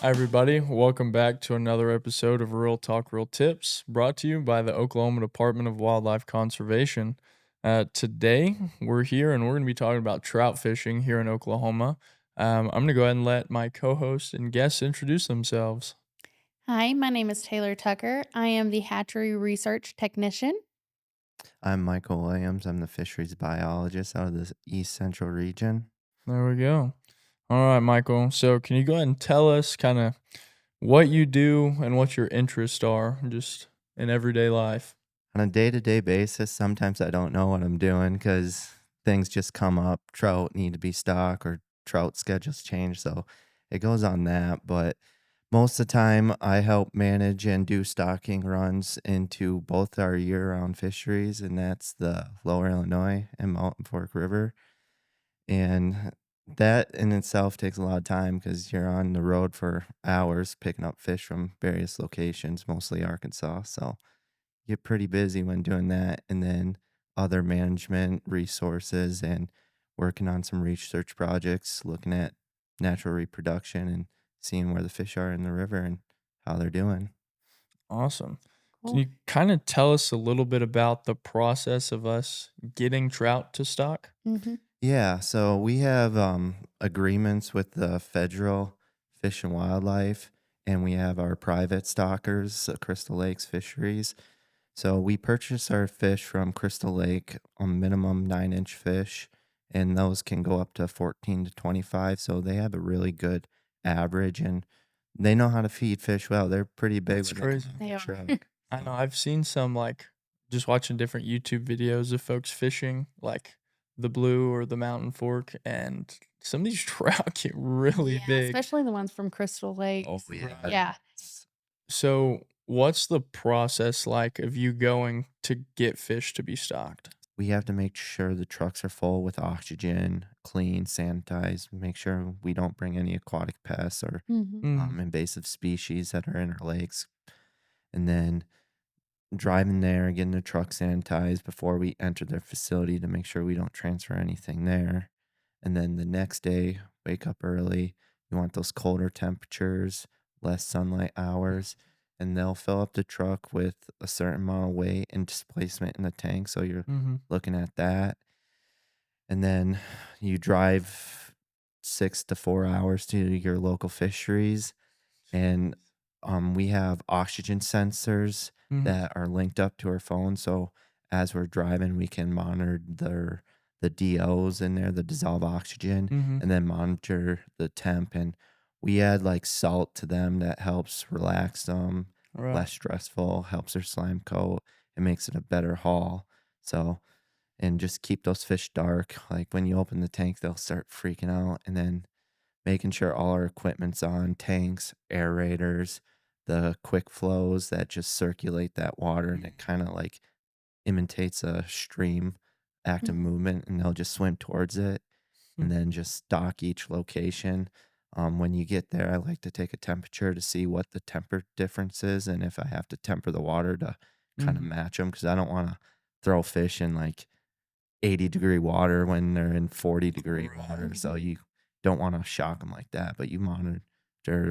Hi, everybody. Welcome back to another episode of Real Talk, Real Tips, brought to you by the Oklahoma Department of Wildlife Conservation. Today, we're here and we're going to be talking about trout fishing here in Oklahoma. I'm going to go ahead and let my co host and guests introduce themselves. Hi, my name is Taylor Tucker. I am the hatchery research technician. I'm Michael Williams. I'm the fisheries biologist out of the East Central region. There we go. All right, Michael. So, can you go ahead and tell us kind of what you do and what your interests are just in everyday life? On a day to day basis, sometimes I don't know what I'm doing because things just come up. Trout need to be stocked or trout schedules change. So it goes on that. But most of the time, I help manage and do stocking runs into both our year round fisheries, and that's the Lower Illinois and Mountain Fork River. And that in itself takes a lot of time because you're on the road for hours picking up fish from various locations, mostly Arkansas. So you get pretty busy when doing that. And then other management resources and working on some research projects, looking at natural reproduction and seeing where the fish are in the river and how they're doing. Awesome. Can Cool. you kind of tell us a little bit about the process of us getting trout to stock? hmm Yeah, so we have agreements with the federal Fish and Wildlife, and we have our private stockers, Crystal Lakes Fisheries. So we purchase our fish from Crystal Lake on minimum 9-inch fish, and those can go up to 14 to 25. So they have a really good average, and they know how to feed fish well. They're pretty big That's when they come crazy. out of They the are. truck. I know So I've seen some like just watching different YouTube videos of folks fishing like the Blue or the Mountain Fork, and some of these trout get really Yeah, big. especially the ones from Crystal oh Lakes. yeah, Right. Yeah. So, what's the process like of you going to get fish to be stocked? we have to make sure the trucks are full with oxygen, clean, sanitized, make sure we don't bring any aquatic pests or hmm Mm, invasive species that are in our lakes. And then driving there, getting the truck sanitized before we enter their facility to make sure we don't transfer anything there. And then the next day, wake up early. You want those colder temperatures, less sunlight hours, and they'll fill up the truck with a certain amount of weight and displacement in the tank. So you're mhm, looking at that. And then you drive 6 to 4 hours to your local fisheries. And we have oxygen sensors mhm, that are linked up to our phone. So as we're driving, we can monitor the DOs in there, the dissolved oxygen, mhm, and then monitor the temp. And we add like salt to them that helps relax them, right, less stressful, helps their slime coat. It makes it a better haul. So and just keep those fish dark. Like when you open the tank, they'll start freaking out. And then making sure all our equipment's on tanks, aerators, the quick flows that just circulate that water and it kind of like imitates a stream active hmm movement and they'll just swim towards it mm, and then just stock each location. When you get there, I like to take a temperature to see what the temper difference is and if I have to temper the water to kind of mhm, match them because I don't want to throw fish in like 80-degree water when they're in 40-degree right, water. So hmm you don't want to shock them like that, but you monitor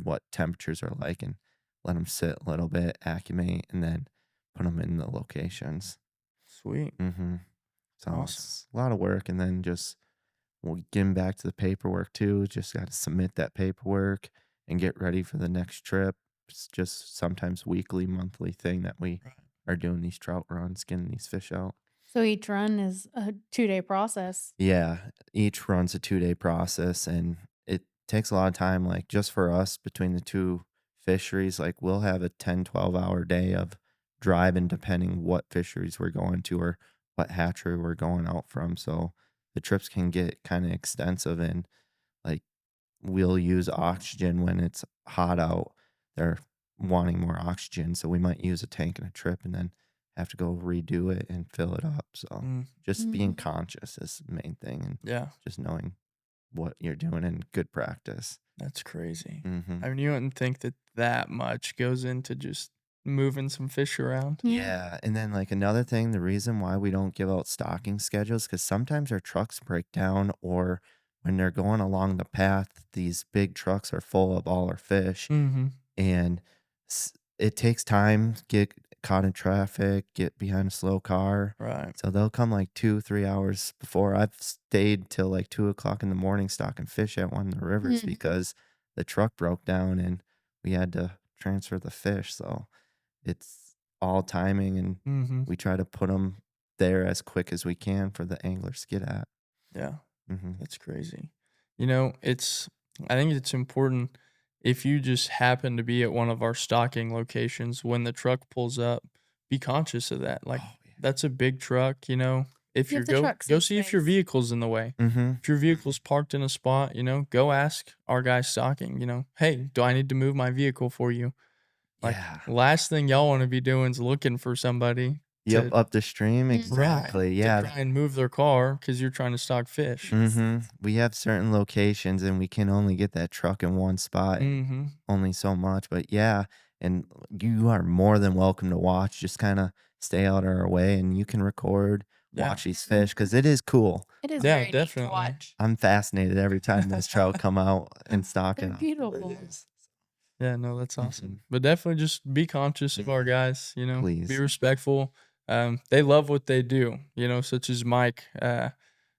what temperatures are like and let them sit a little bit, acclimate, and then put them in the locations. sweet, hmm So awesome, it's a lot of work. And then just we'll getting back to the paperwork too. Just got to submit that paperwork and get ready for the next trip. It's just sometimes weekly, monthly thing that we right, are doing these trout runs, getting these fish out. So each run is a 2-day process. Yeah, each run's a 2-day process, and it takes a lot of time, like, just for us between the 2 fisheries, like, we'll have a 10, 12-hour day of driving depending what fisheries we're going to or what hatchery we're going out from, so the trips can get kinda extensive and, like, we'll use oxygen when it's hot out. They're wanting more oxygen, so we might use a tank in a trip and then have to go redo it and fill it up. So mm, just being hmm conscious is the main thing and yeah, just knowing what you're doing and good practice. that's crazy. hmm I mean, you wouldn't think that that much goes into just moving some fish around. Yeah. Yeah, and then like another thing, the reason why we don't give out stocking schedules because sometimes our trucks break down or when they're going along the path, these big trucks are full of all our fish, Mhm. and it takes time to get caught in traffic, get behind a slow car. Right. So they'll come like 2, 3 hours before. I've stayed till like 2 o'clock in the morning stocking fish at one of the rivers Mhm. because the truck broke down and we had to transfer the fish. So it's all timing, and Mhm. we try to put them there as quick as we can for the anglers to get at. Yeah. Hmm. That's crazy. You know, I think it's important if you just happen to be at one of our stocking locations when the truck pulls up, be conscious of that. Like Oh, that's a big truck, you know. If Give you're the truck go some see if your space. vehicle's in the way. yeah. Hmm. If your vehicle's parked in a spot, you know, go ask our guy stocking, you know, hey, do I need to move my vehicle for you? Like Yeah. last thing y'all want to be doing is looking for somebody Yep. to Up the stream. Mhm. right Exactly. to Yeah. try and move their car because you're trying to stock fish. Mhm. We have certain locations and we can only get that truck in one spot and Mm-hmm. only so much, but yeah, and you are more than welcome to watch, just kinda stay out of our way and you can record, Yeah. watch these fish because it is cool. It is Yeah, very neat to definitely. watch. I'm fascinated every time those trout come out and They're stocking off the beautiful. rivers. Yeah, no, that's Mhm. awesome. But definitely just be conscious of our guys, you know, be Please. respectful. They love what they do, you know, such as Mike.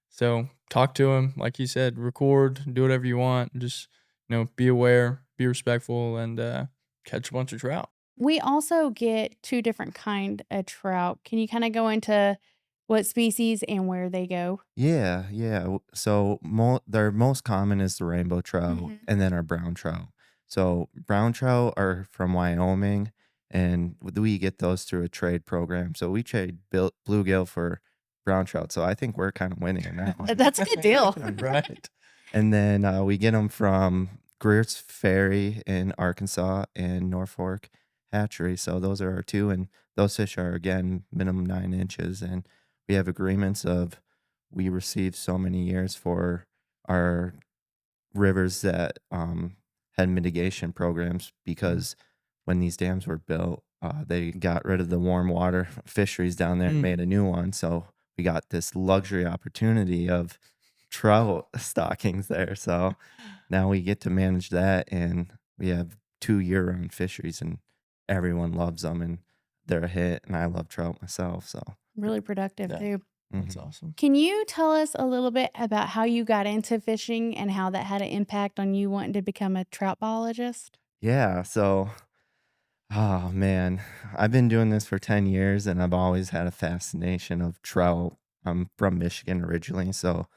So talk to him, like he said, record, do whatever you want. Just, you know, be aware, be respectful, and catch a bunch of trout. We also get 2 different kind of trout. Can you kinda go into what species and where they go? Yeah, yeah. So their most common is the rainbow trout Mhm. and then our brown trout. So brown trout are from Wyoming, and we get those through a trade program. So we trade bluegill for brown trout. So I think we're kind of winning in that one. That's a good deal. Right. And then we get them from Greer's Ferry in Arkansas and Norfolk Hatchery. So those are our two, and those fish are again minimum 9 inches. And we have agreements of we receive so many years for our rivers that had mitigation programs because when these dams were built, they got rid of the warm water fisheries down there and Mm. made a new one. So we got this luxury opportunity of trout stockings there. So now we get to manage that, and we have 2 year-round fisheries, and everyone loves them, and they're a hit. And I love trout myself. So Really productive Yeah, too. that's mhm. awesome. Can you tell us a little bit about how you got into fishing and how that had an impact on you wanting to become a trout biologist? Yeah. So oh man, I've been doing this for 10 years and I've always had a fascination of trout. I'm from Michigan originally, so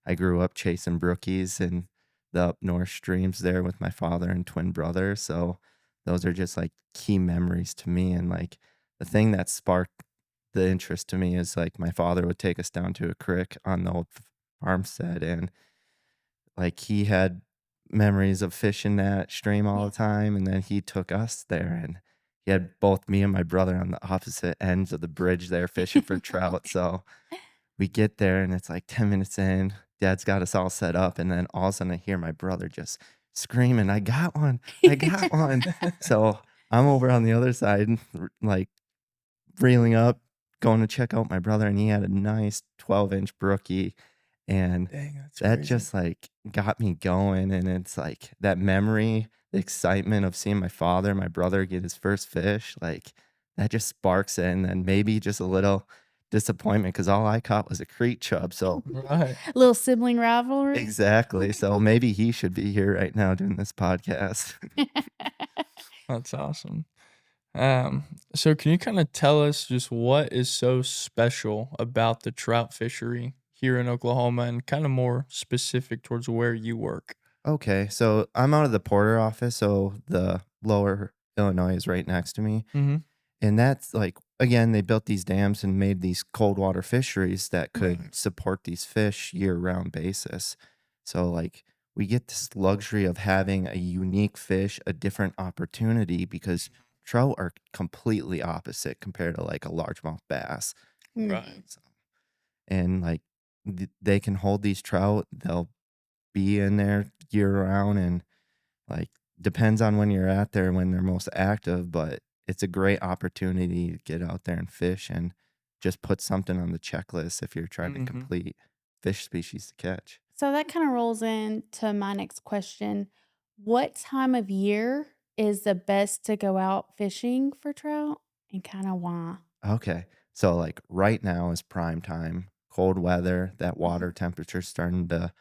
I grew up chasing brookies in the up north streams there with my father and twin brother. So those are just like key memories to me. And like the thing that sparked the interest to me is like my father would take us down to a creek on the old farmstead, and like, he had memories of fishing that stream all Yeah. the time, and then he took us there, and he had both me and my brother on the opposite ends of the bridge there fishing for trout, so we get there, and it's, like, 10 minutes in, dad's got us all set up, and then all of a sudden I hear my brother just screaming, "I got one, I got one." So, I'm over on the other side, like, reeling up, going to check out my brother, and he had a nice 12-inch brookie, and Dang, that's that crazy. just, like, got me going, and it's, like, that memory, the excitement of seeing my father, my brother get his first fish, like, that just sparks it, and then maybe just a little disappointment because all I caught was a creek chub, so Right. Little sibling rivalry? exactly, so maybe he should be here right now doing this podcast. That's awesome. Um, so can you kind of tell us just what is so special about the trout fishery here in Oklahoma and kind of more specific towards where you work? Okay, so I'm out of the Porter office, so the Lower Illinois is right next to me. Mm-hmm. And that's like, again, they built these dams and made these cold water fisheries that could Right. support these fish year round basis. So, like, we get this luxury of having a unique fish, a different opportunity because trout are completely opposite compared to like a largemouth bass. Right. Mhm. So, and like, they can hold these trout, they'll be in there year round, and like, depends on when you're at there, when they're most active, but it's a great opportunity to get out there and fish and just put something on the checklist if you're trying to Mm-hmm. complete fish species to catch. So that kind of rolls into my next question. What time of year is the best to go out fishing for trout and kind of why? Okay. So like right now is prime time, cold weather, that Mhm. water temperature's starting to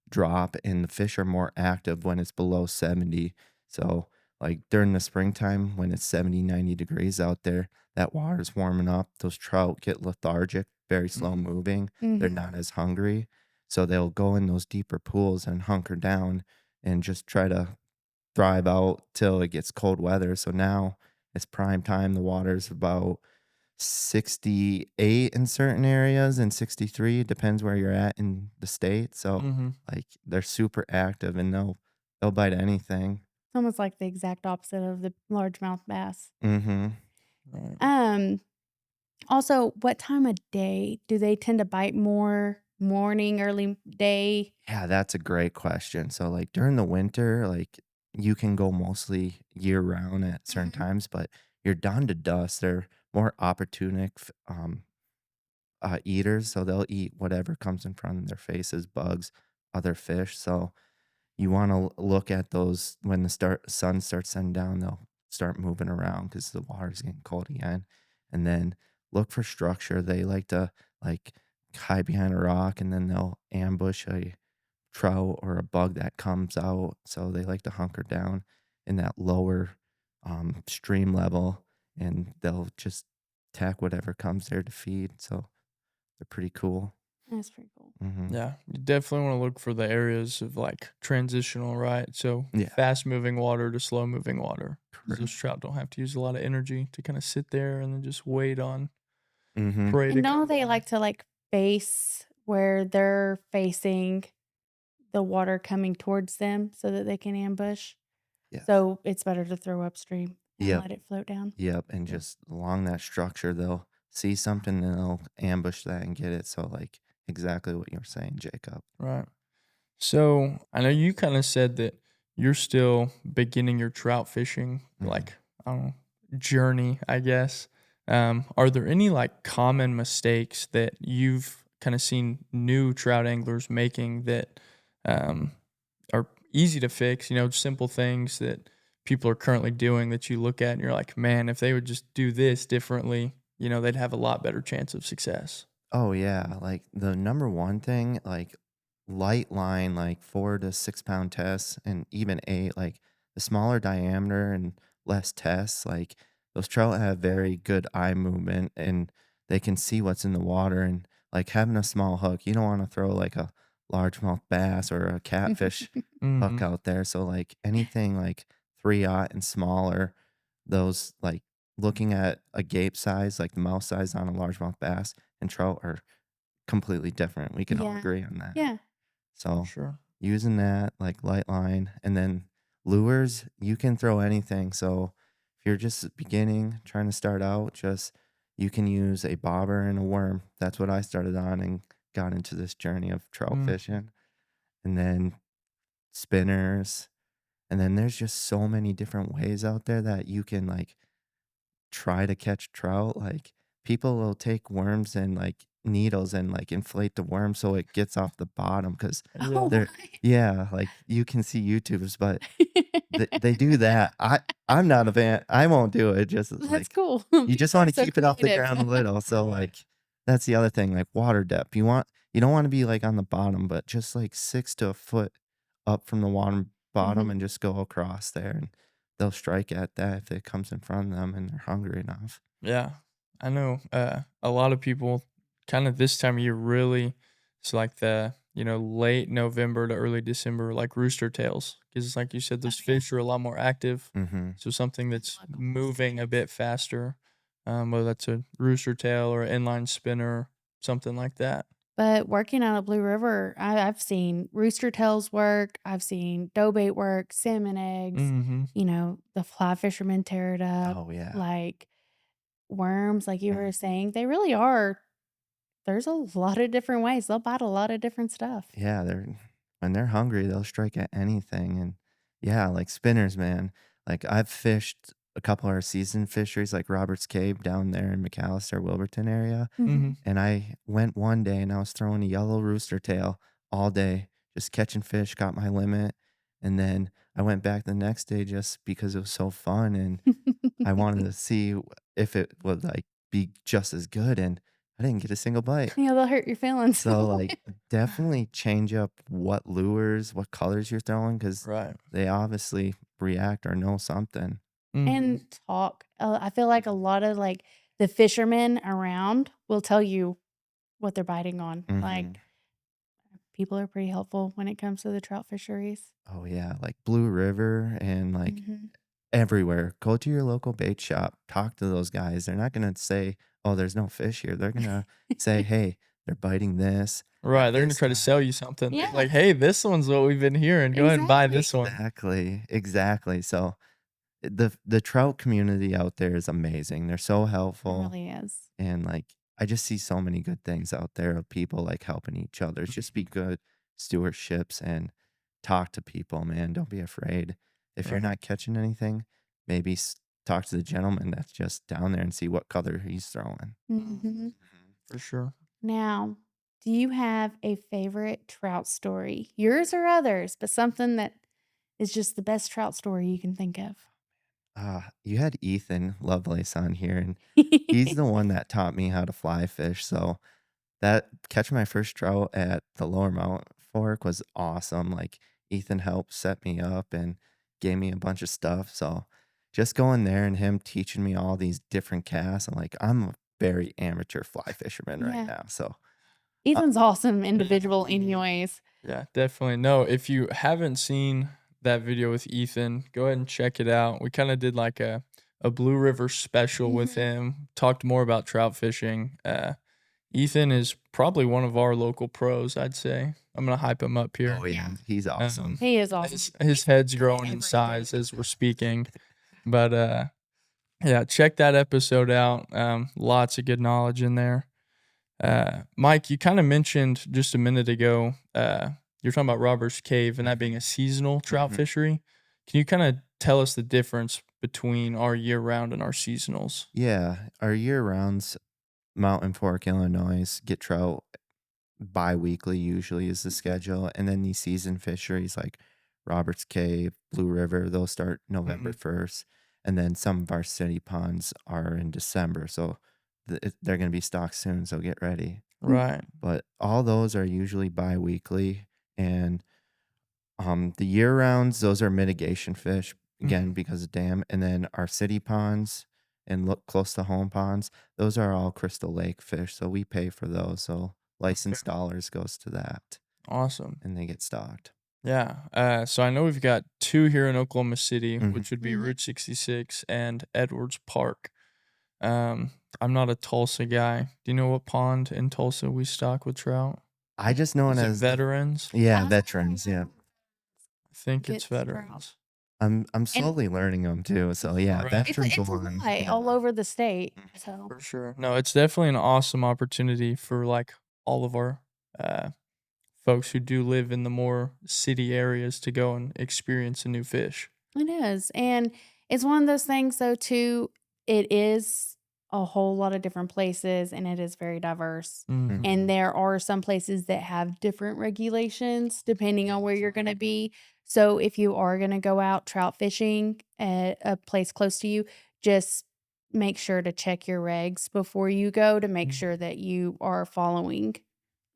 drop and the fish are more active when it's below 70. So like during the springtime when it's 70, 90 degrees out there, that water's warming up. Those trout get lethargic, very slow Mhm. moving. They're Mhm. not as hungry. So they'll go in those deeper pools and hunker down and just try to thrive out till it gets cold weather. So now it's prime time. The water's about 68 in certain areas and 63, depends where you're at in the state. So Mhm. like they're super active and they'll bite anything. It's almost like the exact opposite of the largemouth bass. Mhm. Right. Um, Also, what time of day do they tend to bite more? Morning, early day? Yeah, that's a great question. So like during the winter, like you can go mostly year round at certain Mhm. times, but you're done to dusk. They're more eaters, so they'll eat whatever comes in front of their faces, bugs, other fish. So you wanna look at those when the sun starts setting down, they'll start moving around because the water's getting cold again, and then look for structure. They like to, like, hide behind a rock, and then they'll ambush a trout or a bug that comes out, so they like to hunker down in that lower, stream level, and they'll just attack whatever comes there to feed, so they're pretty cool. That's pretty cool. Mhm. Yeah, you definitely want to look for the areas of like transitional, right? So Yeah, fast moving water to slow moving water. 'Cause those correct. trout don't have to use a lot of energy to kind of sit there and then just wait on Mhm. prey to And come don't they by. like to, like, face where they're facing the water coming towards them so that they can ambush? Yes. So, it's better to throw upstream and Yep. let it float down? Yep, and Yep. just along that structure, they'll see something and they'll ambush that and get it. So, like exactly what you were saying, Jacob. Right. So I know you kind of said that you're still beginning your trout fishing, Mhm. like, I don't know, journey, I guess. Are there any like common mistakes that you've kind of seen new trout anglers making that um, are easy to fix? You know, simple things that people are currently doing that you look at and you're like, man, if they would just do this differently, you know, they'd have a lot better chance of success. Oh yeah, like the number one thing, like light line, like 4 to 6 pound tests, and even eight, like the smaller diameter and less tests, like those trout have very good eye movement and they can see what's in the water. And like having a small hook, you don't want to throw like a largemouth bass or a catfish hook Mm-hmm. out there. So like anything like 3/0 and smaller, those like looking at a gape size, like the mouth size on a largemouth bass and trout are completely different. We can all Yeah. agree on that. Yeah. For So sure. using that like light line and then lures, you can throw anything. So if you're just beginning, trying to start out, just you can use a bobber and a worm. That's what I started on and got into this journey of trout Mm-hmm. fishing. And then spinners. And then there's just so many different ways out there that you can like try to catch trout, like, people will take worms and, like, needles and, like, inflate the worm so it gets off the bottom because 'cause Oh, Yeah. they're my. yeah, like, you can see YouTubes, but they do that. I'm not a fan. I won't do it, just, That's like, cool. you just People are wanna so keep it off the creative. ground a little, so, like, that's the other thing, like, water depth. You don't wanna be, like, on the bottom, but just, like, 6 to a foot up from the bottom Mhm. and just go across there, and they'll strike at that if it comes in front of them and they're hungry enough. Yeah, I know. A lot of people, kind of this time of year, really. It's like the late November to early December, like rooster tails, because like you said, Oh, those yeah. fish are a lot more active. Mhm. So something And that's local. moving a bit faster, whether that's a rooster tail or an inline spinner, something like that. But working on a Blue River, I've seen rooster tails work, I've seen dough bait work, salmon eggs, Mm-hmm. the fly fishermen tear it up, Oh, yeah. like, worms, like you Mhm. were saying, they really are there's a lot of different ways, they'll bite a lot of different stuff. Yeah, when they're hungry, they'll strike at anything, and yeah, like spinners, man. Like, I've fished a couple of our season fisheries, like Roberts Cave down there in McAllister, Wilburton area, Mm-hmm. Mhm. and I went one day and I was throwing a yellow rooster tail all day, just catching fish, got my limit, and then I went back the next day just because it was so fun, and I wanted to see if it would, like, be just as good, and I didn't get a single bite. Yeah, they'll hurt your feelings. So, like, definitely change up what lures, what colors you're throwing, because Right. they obviously react or know something. Mhm. And talk. I feel like a lot of, like, the fishermen around will tell you what they're biting on. Mhm. Like, people are pretty helpful when it comes to the trout fisheries. Oh, yeah, like Blue River and, like, Mhm. everywhere. Go to your local bait shop, talk to those guys. They're not gonna say, "Oh, there's no fish here." They're gonna say, "Hey, they're biting this Right, at they're gonna this try to time." sell you something. Yeah, Like, "Hey, this one's what we've been hearing. Go ahead and buy exactly. this one." Exactly, exactly. So, the trout community out there is amazing. They're so It helpful, really is. and, like, I just see so many good things out there of people, like, helping each other. Just be good stewardships and talk to people, man. Don't be afraid. If you're Right. not catching anything, maybe talk to the gentleman that's just down there and see what color he's throwing. Mhm. Mhm. For sure. Now, do you have a favorite trout story? Yours or others, but something that is just the best trout story you can think of? You had Ethan Lovelace on here, and he's the one that taught me how to fly fish. So that catching my first trout at the Lower Mount Fork was awesome. Like Ethan helped set me up and gave me a bunch of stuff. So just going there and him teaching me all these different casts, I'm a very amateur fly fisherman right Yeah. now. So uh, Ethan's awesome Mhm. individual anyways. Yeah, definitely. No, if you haven't seen that video with Ethan, go ahead and check it out. We kinda did like a Blue River special with Mhm. him, talked more about trout fishing. Ethan is probably one of our local pros, I'd say. I'm gonna hype him up oh here. yeah, Yeah. he's awesome. He is awesome. His He's head's good at growing in everything. size as we're speaking. But, yeah, check that episode out. Lots of good knowledge in there. Mike, you kinda mentioned just a minute ago, you're talking about Robert's Cave and that being a seasonal trout Mhm. fishery. Can you kinda tell us the difference between our year-round and our seasonals? Yeah, our year rounds Mountain Fork, Illinois get trout bi-weekly usually is the schedule, and then these season fisheries like Roberts Cave, Blue River, those start November Mhm. 1st, and then some of our city ponds are in December, so they're gonna be stocked soon, so get ready. Right. But all those are usually bi-weekly, and the year rounds, those are mitigation fish, again, Mhm. because of dam, and then our city ponds and look close to home ponds, those are all Crystal Lake fish, so we pay for those, so Okay. licensed dollars goes to that, Awesome. and they get stocked. Yeah, so I know we've got 2 here in Oklahoma City, Mhm. which would be Mhm. Route 66 and Edwards Park. Um, I'm not a Tulsa guy. Do you know what pond in Tulsa we stock with trout? I just know it Is it as the Veterans? yeah, Ah, veterans, yeah. I think it's good trout. Veterans. I'm And slowly learning them too, so yeah, Right. veterans it's a one, lot yeah. all over the state, Mhm. so For sure. No, it's definitely an awesome opportunity for like all of our uh, folks who do live in the more city areas to go and experience a new fish. it is, and it's one of those things though too, it is a whole lot of different places and it is very diverse. And Hmm. Mhm. there are some places that have different regulations depending on where you're gonna be. So if you are gonna go out trout fishing at a place close to you, just make sure to check your regs before you go to make sure that you are following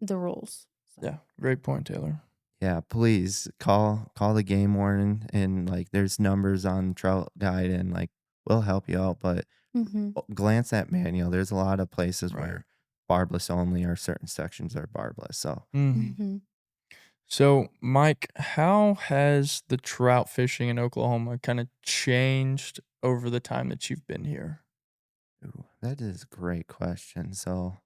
the rules. So Yeah, great point, Taylor. Yeah, please call the game warden and, like, there's numbers on Trout Guide and, like, we'll help you out, but mhm. glance at manual. There's a lot of places Right. where barbless only or certain sections are barbless, so Hmm. Mhm. So, Mike, how has the trout fishing in Oklahoma kind of changed over the time that you've been here? ooh, that is a great question. So,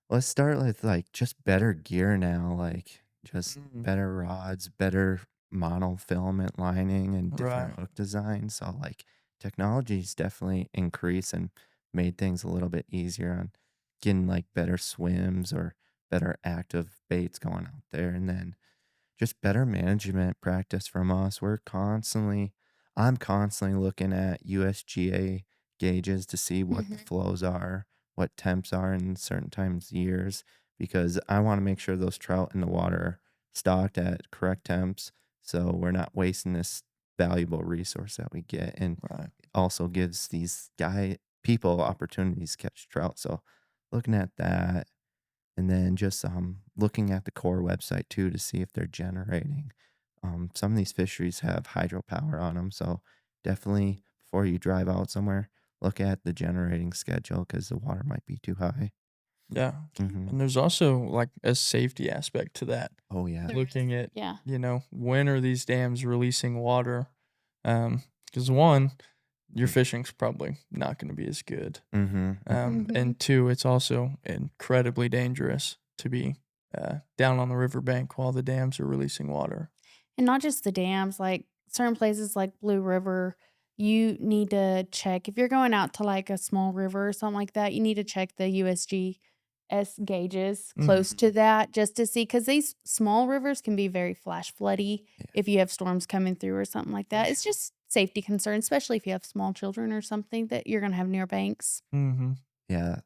let's start with, like, just better gear now, like, just Mm. better rods, better monofilament lining, and different Right. hook design, so, like, technology's definitely increased and made things a little bit easier on getting, like, better swims or better active baits going out there, and then just better management practice from us. I'm constantly looking at USGA gauges to see what the Mhm. flows are, what temps are in certain times years, because I want to make sure those trout in the water are stocked at correct temps, so we're not wasting this valuable resource that we get, and Right. also gives these people opportunities to catch trout. So looking at that, and then just looking at the core website too to see if they're generating. Some of these fisheries have hydropower on them, so definitely before you drive out somewhere, look at the generating schedule because the water might be too high. Yeah. Hmm. And there's also like a safety aspect to that. Oh yeah. There is. Looking at, Yeah. when are these dams releasing water? Because one, your fishing's probably not going to be as good. Mm-hmm. Mhm. And two, it's also incredibly dangerous to be down on the riverbank while the dams are releasing water. And not just the dams, like certain places like Blue River, you need to check if you're going out to like a small river or something like that, you need to check the USGS gauges close Mhm. to that just to see because these small rivers can be very flash floody Yeah. if you have storms coming through or something like that. It's Sure. just safety concern, especially if you have small children or something that you're gonna have near banks. Mm-hmm. Yeah.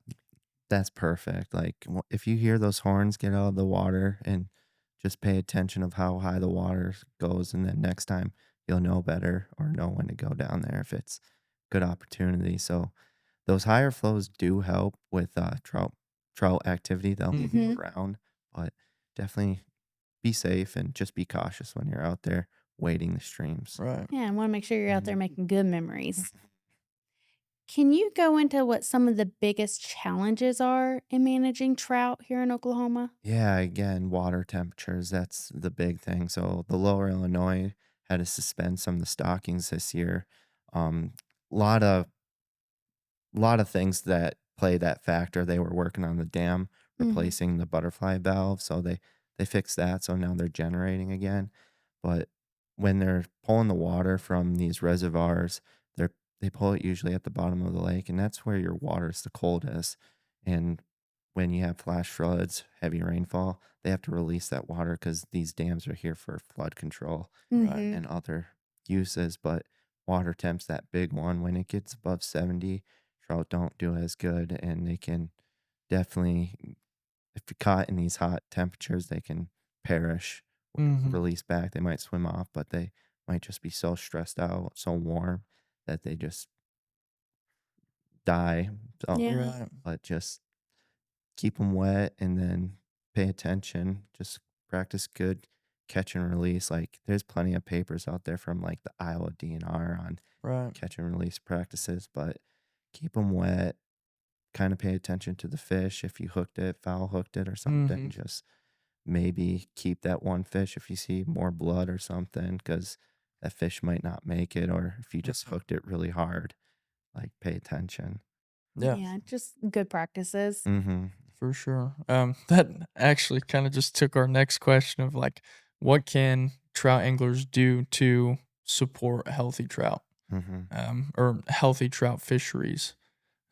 That's perfect. Like if you hear those horns get out of the water and just pay attention of how high the water goes, and then next time you'll know better or know when to go down there if it's good opportunity. So those higher flows do help with trout activity. They'll move Mm-hmm. you Mhm. around, but definitely be safe and just be cautious when you're out there wading the streams. Right. Yeah, and wanna make sure you're out there Mhm. making good memories. Can you go into what some of the biggest challenges are in managing trout here in Oklahoma? Yeah, again, water temperatures, that's the big thing. So the lower Illinois had to suspend some of the stockings this year. A lot of things that play that factor. They were working on the dam, Mhm. replacing the butterfly valve, so they fixed that, so now they're generating again. But when they're pulling the water from these reservoirs, they pull it usually at the bottom of the lake, and that's where your water is the coldest. And when you have flash floods, heavy rainfall, they have to release that water because these dams are here for flood control Right. Mhm. and other uses. But water temps, that big one, when it gets above 70, trout don't do as good, and they can definitely, if you're caught in these hot temperatures, they can perish or Mm-hmm. release back. They might swim off, but they might just be so stressed out, so warm that they just die. So, Yeah. Right. but just keep them wet and then pay attention. Just practice good catch and release. Like there's plenty of papers out there from like the Iowa DNR on Right. catch and release practices, but keep them wet. Kind of pay attention to the fish. If you hooked it, foul hooked it or Mm-hmm. something, just maybe keep that one fish if you see more blood or something, because that fish might not make it. Or if you just hooked it really hard, like pay attention. Yeah. Yeah, just good practices. Mm-hmm. For sure. That actually kind of just took our next question of like, what can trout anglers do to support healthy trout, Mm-hmm. or healthy trout fisheries?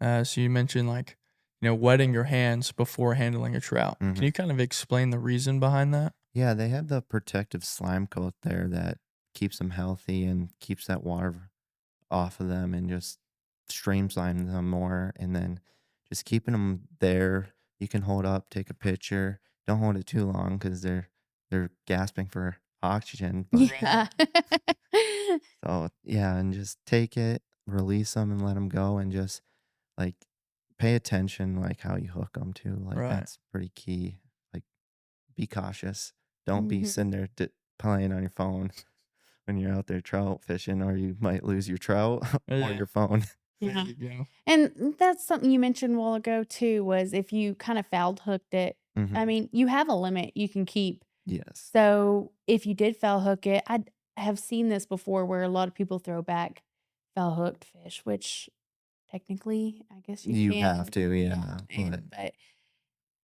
So you mentioned like, wetting your hands before handling a trout. Mm-hmm. Can you kind of explain the reason behind that? Yeah, they have the protective slime coat there that keeps them healthy and keeps that water off of them and just streamline them more. And then just keeping them there, you can hold up, take a picture. Don't hold it too long because they're gasping for oxygen. But Right. Yeah. so yeah, and just take it, release them, and let them go, and just like pay attention, like how you hook them too. Like Right. that's pretty key. Like be cautious. Don't be Mhm. sitting there playing on your phone when you're out there trout fishing, or you might lose your trout or Yeah. your phone. There Yeah. you go. And that's something you mentioned a while ago too, was if you kind of foul hooked it, I Hmm. mean, you have a limit you can keep. Yes. So if you did foul hook it, I have seen this before where a lot of people throw back foul hooked fish, which technically I guess you You have can. to, Yeah. yeah. But And but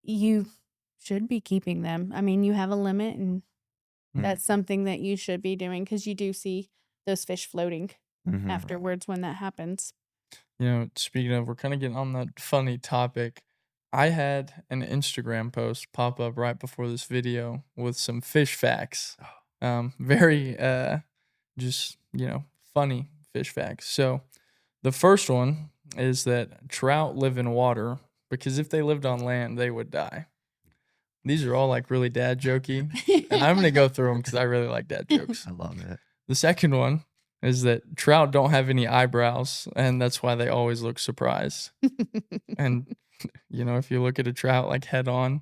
you should be keeping them. I mean, you have a limit and mm, that's something that you should be doing because you do see those fish floating mhm. Right. afterwards when that happens. Speaking of, we're kind of getting on that funny topic. I had an Instagram post pop up right before this video with some fish facts. Very just, funny fish facts. So, the first one is that trout live in water because if they lived on land, they would die. These are all like really dad jokey, and I'm gonna go through them because I really like dad jokes. I love it. The second one is that trout don't have any eyebrows, and that's why they always look surprised. And if you look at a trout like head on,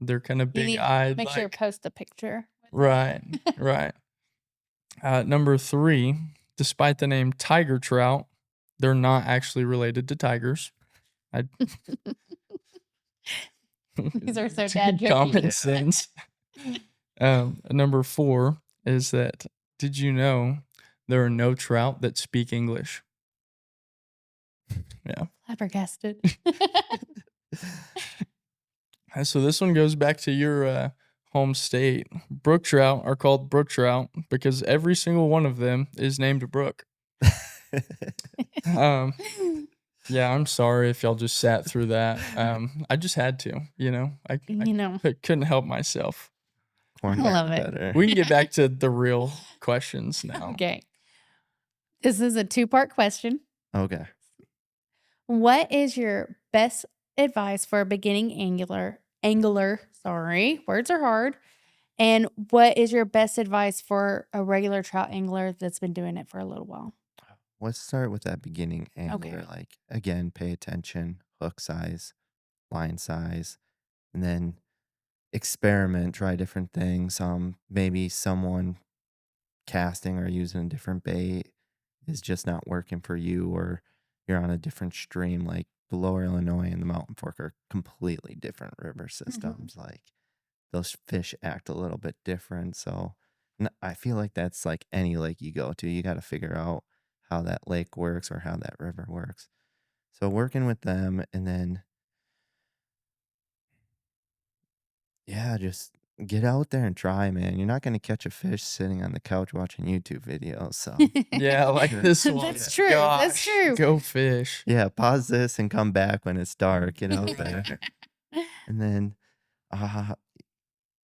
they're kind of You big need to eyed. make sure to Like, post a picture. right, right. Number 3, despite the name tiger trout, they're not actually related to tigers. I These are so dad jokey. Common sense. Number 4 is that did you know there are no trout that speak English? Yeah. Flabbergasted. So this one goes back to your home state. Brook trout are called brook trout because every single one of them is named Brook. Um, yeah, I'm sorry if y'all just sat through that. I just had to, I couldn't help myself. Corn I love it. better. We can get back to the real questions now. Okay. This is a 2-part question. Okay. What is your best advice for a beginning angler? Sorry, words are hard. And what is your best advice for a regular trout angler that's been doing it for a little while? Let's start with that beginning angler. Okay. Like, again, pay attention, hook size, line size, and then experiment, try different things. Maybe someone casting or using a different bait is just not working for you, or you're on a different stream. Like the lower Illinois and the Mountain Fork are completely different river systems. Like those fish act a little bit different. So I feel like that's like any lake you go to, you got to figure out how that lake works or how that river works. So working with them, and then yeah, just get out there and try, man. You're not going to catch a fish sitting on the couch watching YouTube videos. So Yeah, like this one. That's true. That's Gosh, true. Go fish. yeah, pause this and come back when it's dark. Get out there. And then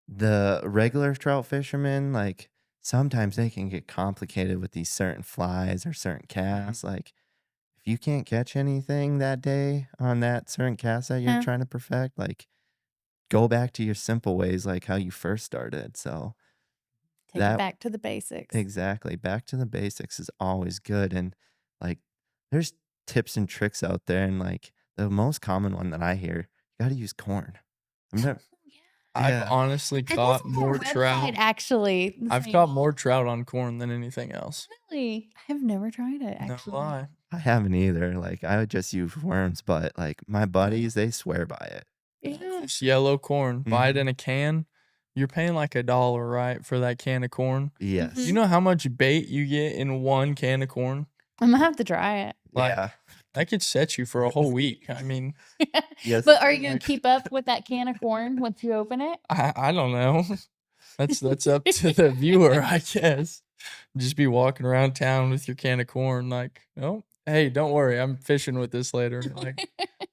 the regular trout fishermen, like sometimes they can get complicated with these certain flies or certain casts. Like if you can't catch anything that day on that certain cast that you're Huh. trying to perfect, like go back to your simple ways, like how you first started. So Take it back to the basics. exactly, back to the basics is always good. And like there's tips and tricks out there, and like the most common one that I hear, you got to use corn. I've honestly caught more trout. Actually, I've caught more trout on corn than anything else. Really, I've never tried it. No Actually, lie. I haven't either. Like I would just use worms, but like my buddies, they swear by it. yeah. It's yellow corn. Buy it in a can. You're paying like $1, right, for that can of corn. Yes. You know how much bait you get in one can of corn? I'm gonna have to try it. Like, Yeah. that could set you for a whole week. I mean, Yes. But are you gonna keep up with that can of corn once you open it? I don't know. That's up to the viewer, I guess. Just be walking around town with your can of corn, like, oh, hey, don't worry, I'm fishing with this later. Like,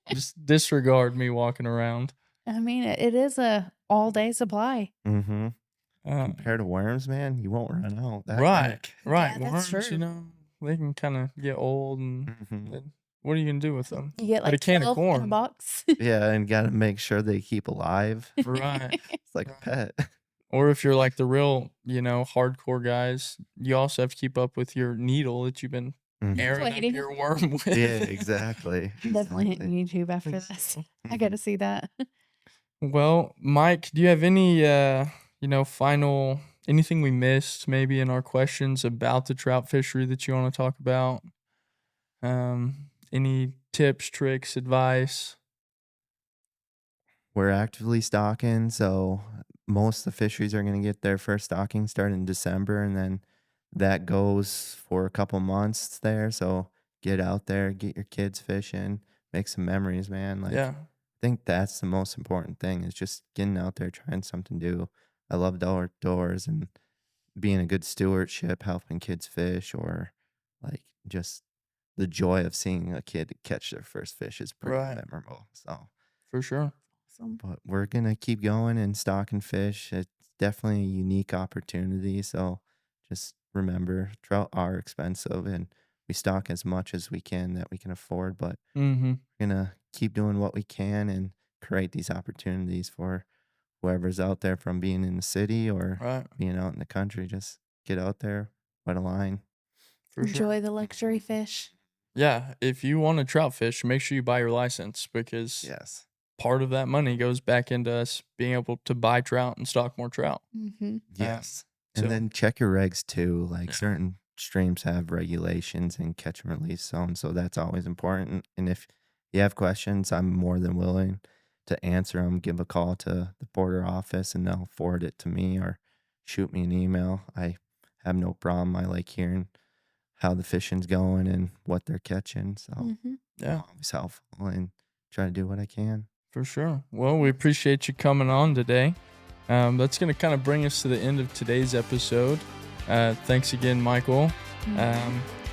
just disregard me walking around. I mean, it is a all-day supply. Mm-hmm. Uh, Compared to worms, man, you won't run out that right, quick. right. Yeah, that's Worms, true. they can kind of get old, and Mhm. then what are you gonna do with them? You get But a like can of 12 in a corn. box. Yeah, and gotta make sure they keep alive. Right. It's like a pet. Or if you're like the real, hardcore guys, you also have to keep up with your needle that you've been Mhm. airing up Waiting. your worm with. Yeah, exactly. Definitely Exactly. hitting YouTube after this. I got to see that. Well, Mike, do you have any, final anything we missed maybe in our questions about the trout fishery that you want to talk about? Any tips, tricks, advice? We're actively stocking, so most of the fisheries are going to get their first stocking started in December, and then that goes for a couple months there. So get out there, get your kids fishing, make some memories, man. Like Yeah, I think that's the most important thing is just getting out there, trying something new. I love the outdoors and being a good stewardship, helping kids fish, or like just the joy of seeing a kid catch their first fish is pretty Right. memorable. So, for sure. Awesome. but we're gonna keep going and stocking fish. It's definitely a unique opportunity. So just remember, trout are expensive, and we stock as much as we can that we can afford. But Mm-hmm. we're gonna keep doing what we can and create these opportunities for whoever's out there from being in the city or Right. being out in the country, just get out there, wet a line. For sure. Enjoy the luxury fish. Yeah. If you want to trout fish, make sure you buy your license because Yes. part of that money goes back into us being able to buy trout and stock more trout. Mm-hmm. Yes. So And then check your regs too. Like yeah, certain streams have regulations and catch and release zones, so that's always important. And if you have questions, I'm more than willing to answer them. Give a call to the border office and they'll forward it to me or shoot me an email. I have no problem. I like hearing how the fishing's going and what they're catching. So Mm-hmm. yeah, I'm always helpful and try to do what I can. for sure. Well, we appreciate you coming on today. That's going to kind of bring us to the end of today's episode. Thanks again, Michael.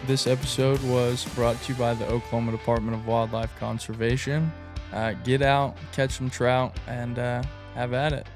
This episode was brought to you by the Oklahoma Department of Wildlife Conservation. Get out, catch some trout, and have at it.